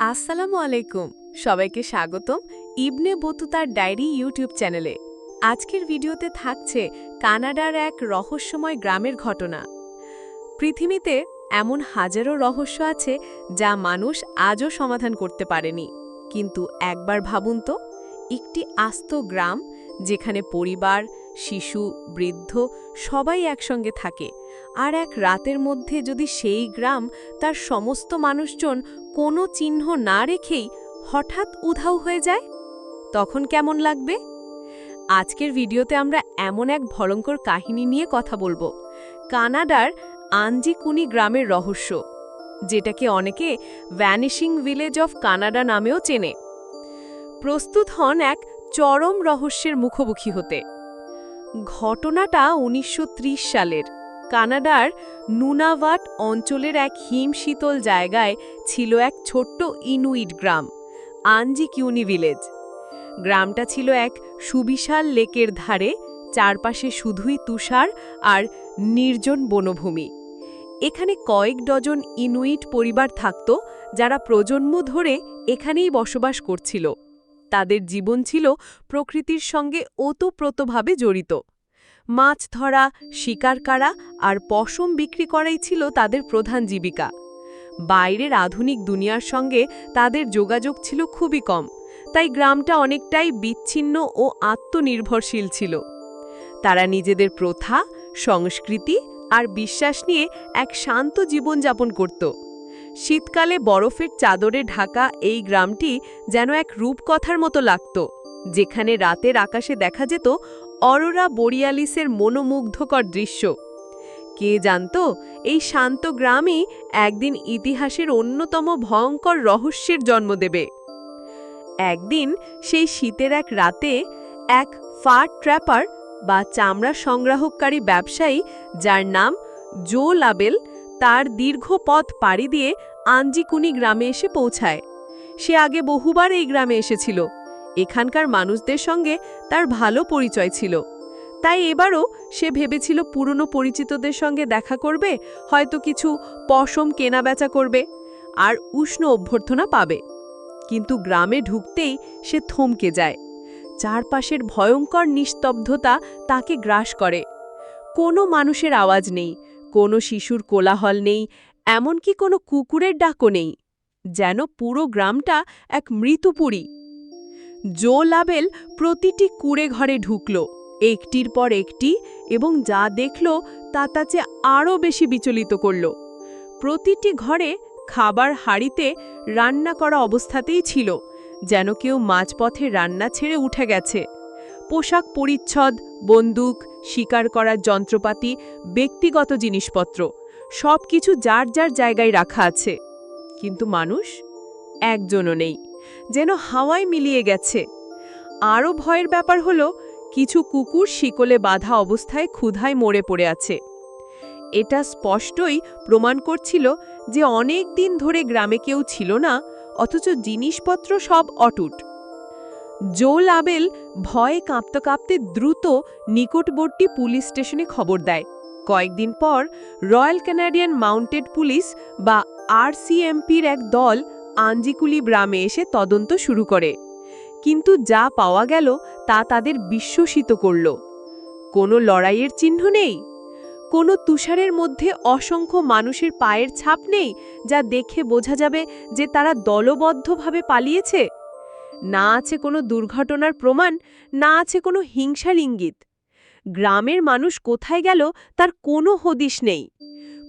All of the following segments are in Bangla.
আসসালামু আলাইকুম, সবাইকে স্বাগতম ইবনে বতুতার ডায়েরি ইউটিউব চ্যানেলে। আজকের ভিডিওতে থাকছে কানাডার এক রহস্যময় গ্রামের ঘটনা। পৃথিবীতে এমন হাজারো রহস্য আছে যা মানুষ আজও সমাধান করতে পারেনি। কিন্তু একবার ভাবুন তো, একটি আস্ত গ্রাম যেখানে পরিবার, শিশু, বৃদ্ধ সবাই একসঙ্গে থাকে, আর এক রাতের মধ্যে যদি সেই গ্রাম তার সমস্ত মানুষজন কোনো চিহ্ন না রেখেই হঠাৎ উধাও হয়ে যায়, তখন কেমন লাগবে? আজকের ভিডিওতে আমরা এমন এক ভয়ঙ্কর কাহিনী নিয়ে কথা বলবো, কানাডার আঞ্জিকুনি গ্রামের রহস্য, যেটাকে অনেকে ভ্যানিশিং ভিলেজ অফ কানাডা নামেও চেনে। প্রস্তুত হন এক চরম রহস্যের মুখোমুখি হতে। ঘটনাটা ১৯৩০ সালের। কানাডার নুনাভাট অঞ্চলের এক হিমশীতল জায়গায় ছিল এক ছোট্ট ইনুইট গ্রাম, আঞ্জিকুনি ভিলেজ। গ্রামটা ছিল এক সুবিশাল লেকের ধারে, চারপাশে শুধুই তুষার আর নির্জন বনভূমি। এখানে কয়েক ডজন ইনুইট পরিবার থাকত, যারা প্রজন্ম ধরে এখানেই বসবাস করছিল। তাদের জীবন ছিল প্রকৃতির সঙ্গে ওতপ্রোতভাবে জড়িত। মাছ ধরা, শিকার করা আর পশম বিক্রি করাই ছিল তাদের প্রধান জীবিকা। বাইরের আধুনিক দুনিয়ার সঙ্গে তাদের যোগাযোগ ছিল খুবই কম, তাই গ্রামটা অনেকটাই বিচ্ছিন্ন ও আত্মনির্ভরশীল ছিল। তারা নিজেদের প্রথা, সংস্কৃতি আর বিশ্বাস নিয়ে এক শান্ত জীবনযাপন করত। শীতকালে বরফের চাদরে ঢাকা এই গ্রামটি যেন এক রূপকথার মতো লাগত, যেখানে রাতের আকাশে দেখা যেত অরোরা বোরিয়ালিসের মনোমুগ্ধকর দৃশ্য। কে জানত এই শান্ত গ্রামই একদিন ইতিহাসের অন্যতম ভয়ঙ্কর রহস্যের জন্ম দেবে। একদিন সেই শীতের এক রাতে এক ফার ট্র্যাপার বা চামড়া সংগ্রাহককারী ব্যবসায়ী, যার নাম জো লাবেল, তার দীর্ঘ পথ পাড়ি দিয়ে আঞ্জিকুনি গ্রামে এসে পৌঁছায়। সে আগে বহুবার এই গ্রামে এসেছিল, এখানকার মানুষদের সঙ্গে তার ভালো পরিচয় ছিল, তাই এবারও সে ভেবেছিল পুরনো পরিচিতদের সঙ্গে দেখা করবে, হয়তো কিছু পশম কেনাবেচা করবে আর উষ্ণ অভ্যর্থনা পাবে। কিন্তু গ্রামে ঢুকতেই সে থমকে যায়। চারপাশের ভয়ঙ্কর নিস্তব্ধতা তাকে গ্রাস করে। কোনো মানুষের আওয়াজ নেই, কোনো শিশুর কোলাহল নেই, এমনকি কোনো কুকুরের ডাকও নেই। যেন পুরো গ্রামটা এক মৃতপুরী। জো লাবেল প্রতিটি কুঁড়ে ঘরে ঢুকল, একটির পর একটি, এবং যা দেখল তা তাকে আরও বেশি বিচলিত করল। প্রতিটি ঘরে খাবার হাঁড়িতে রান্না করা অবস্থাতেই ছিল, যেন কেউ মাঝপথে রান্না ছেড়ে উঠে গেছে। পোশাক পরিচ্ছদ, বন্দুক, শিকার করার যন্ত্রপাতি, ব্যক্তিগত জিনিসপত্র সব কিছু যার যার জায়গায় রাখা আছে, কিন্তু মানুষ একজনও নেই, যেন হাওয়ায় মিলিয়ে গেছে। আরও ভয়ের ব্যাপার হলো, কিছু কুকুর শিকলে বাঁধা অবস্থায় ক্ষুধায় মরে পড়ে আছে। এটা স্পষ্টই প্রমাণ করছিল যে অনেক দিন ধরে গ্রামে কেউ ছিল না, অথচ জিনিসপত্র সব অটুট। জো লাবেল ভয়ে কাঁপতে কাঁপতে দ্রুত নিকটবর্তী পুলিশ স্টেশনে খবর দেয়। কয়েকদিন পর রয়্যাল কানাডিয়ান মাউন্টেড পুলিশ বা RCMPর এক দল আঞ্জিকুনি গ্রামে এসে তদন্ত শুরু করে। কিন্তু যা পাওয়া গেল তা তাদের বিস্ময়িত করল। কোনো লড়াইয়ের চিহ্ন নেই, কোনো তুষারের মধ্যে অসংখ্য মানুষের পায়ের ছাপ নেই, যা দেখে বোঝা যাবে যে তারা দলবদ্ধভাবে পালিয়েছে। না আছে কোনো দুর্ঘটনার প্রমাণ, না আছে কোনো হিংসার ইঙ্গিত। গ্রামের মানুষ কোথায় গেল তার কোনো হদিশ নেই।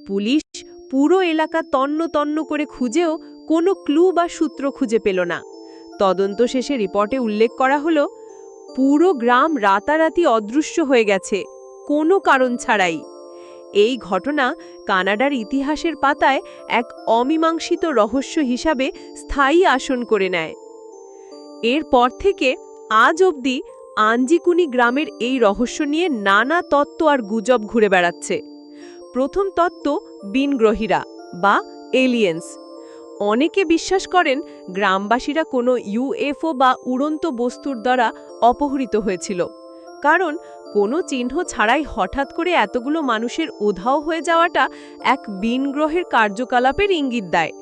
পুলিশ পুরো এলাকা তন্ন তন্ন করে খুঁজেও কোনো ক্লু বা সূত্র খুঁজে পেল না। তদন্ত শেষে রিপোর্টে উল্লেখ করা হলো, পুরো গ্রাম রাতারাতি অদৃশ্য হয়ে গেছে, কোনো কারণ ছাড়াই। এই ঘটনা কানাডার ইতিহাসের পাতায় এক অমীমাংসিত রহস্য হিসাবে স্থায়ী আসন করে নেয়। এরপর থেকে আজ অবধি আঞ্জিকুনি গ্রামের এই রহস্য নিয়ে নানা তত্ত্ব আর গুজব ঘুরে বেড়াচ্ছে। প্রথম তত্ত্ব বিনগ্রহীরা বা এলিয়েন্স। অনেকে বিশ্বাস করেন গ্রামবাসীরা কোনো UFO বা উড়ন্ত বস্তুর দ্বারা অপহৃত হয়েছিল, কারণ কোনো চিহ্ন ছাড়াই হঠাৎ করে এতগুলো মানুষের উধাও হয়ে যাওয়াটা এক বিনগ্রহের কার্যকলাপের ইঙ্গিত দেয়।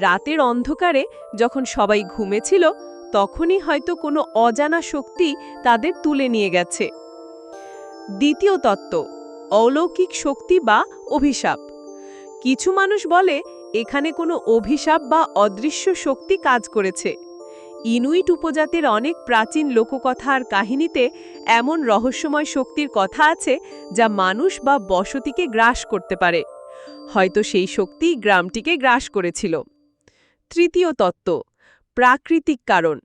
রাতের অন্ধকারে যখন সবাই ঘুমেছিল তখনই হয়তো কোনো অজানা শক্তি তাদের তুলে নিয়ে গেছে। দ্বিতীয় তত্ত্ব, অলৌকিক শক্তি বা অভিশাপ। কিছু মানুষ বলে এখানে কোনো অভিশাপ বা অদৃশ্য শক্তি কাজ করেছে। ইনুইট উপজাতির অনেক প্রাচীন লোককথা আর কাহিনীতে এমন রহস্যময় শক্তির কথা আছে যা মানুষ বা বসতিকে গ্রাস করতে পারে। হয়তো সেই শক্তি গ্রামটিকে গ্রাস করেছিল। তৃতীয় তত্ত্ব, প্রাকৃতিক কারণ।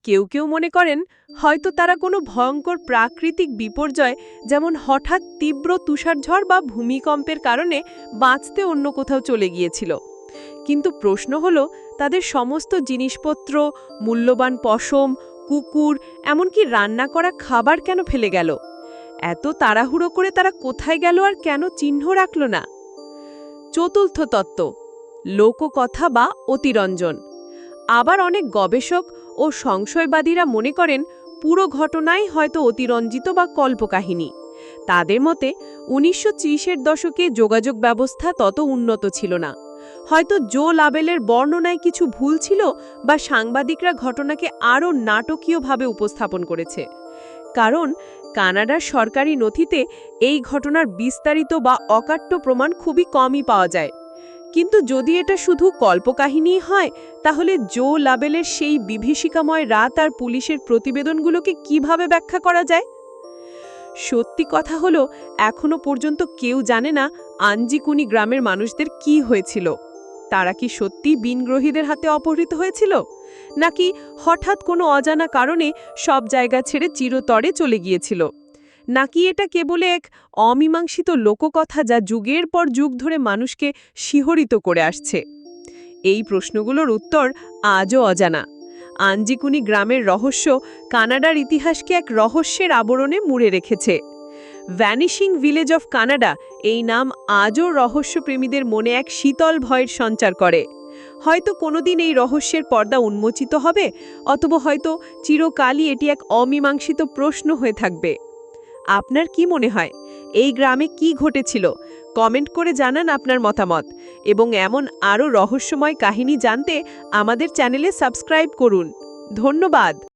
কেউ কেউ মনে করেন হয়তো তারা কোনো ভয়ঙ্কর প্রাকৃতিক বিপর্যয়, যেমন হঠাৎ তীব্র তুষারঝড় বা ভূমিকম্পের কারণে বাঁচতে অন্য কোথাও চলে গিয়েছিল। কিন্তু প্রশ্ন হলো, তাদের সমস্ত জিনিসপত্র, মূল্যবান পশম, কুকুর, এমনকি রান্না করা খাবার কেন ফেলে গেল? এত তাড়াহুড়ো করে তারা কোথায় গেল আর কেন চিহ্ন রাখল না? চতুর্থ তত্ত্ব, লোককথা বা অতিরঞ্জন। আবার অনেক গবেষক ও সংশয়বাদীরা মনে করেন পুরো ঘটনাই হয়তো অতিরঞ্জিত বা কল্পকাহিনী। তাদের মতে 1930-এর দশকে যোগাযোগ ব্যবস্থা তত উন্নত ছিল না। হয়তো জো লাবেলের বর্ণনায় কিছু ভুল ছিল বা সাংবাদিকরা ঘটনাকে আরও নাটকীয়ভাবে উপস্থাপন করেছে। কারণ কানাডার সরকারি নথিতে এই ঘটনার বিস্তারিত বা অকাট্য প্রমাণ খুবই কমই পাওয়া যায়। কিন্তু যদি এটা শুধু কল্পকাহিনী হয়, তাহলে জো লাবেলের সেই বিভীষিকাময় রাত আর পুলিশের প্রতিবেদনগুলোকে কিভাবে ব্যাখ্যা করা যায়? সত্যি কথা হলো, এখনো পর্যন্ত কেউ জানে না আঞ্জিকুনি গ্রামের মানুষদের কি হয়েছিল। তারা কি সত্যি বিনগ্রহীদের হাতে অপহৃত হয়েছিল, নাকি হঠাৎ কোনো অজানা কারণে সব জায়গা ছেড়ে চিরতরে চলে গিয়েছিল, নাকি এটা কেবল এক অমীমাংসিত লোককথা যা যুগের পর যুগ ধরে মানুষকে শিহরিত করে আসছে? এই প্রশ্নগুলোর উত্তর আজও অজানা। আঞ্জিকুনি গ্রামের রহস্য কানাডার ইতিহাসকে এক রহস্যের আবরণে মুড়ে রেখেছে। ভ্যানিশিং ভিলেজ অফ কানাডা এই নাম আজও রহস্যপ্রেমীদের মনে এক শীতল ভয়ের সঞ্চার করে। হয়তো কোনোদিন এই রহস্যের পর্দা উন্মোচিত হবে, অথবা হয়তো চিরকালই এটি এক অমীমাংসিত প্রশ্ন হয়ে থাকবে। আপনার কি মনে হয়, এই গ্রামে কি ঘটেছিল? কমেন্ট করে জানান আপনার মতামত, এবং এমন আরও রহস্যময় কাহিনী জানতে আমাদের চ্যানেলে সাবস্ক্রাইব করুন। ধন্যবাদ।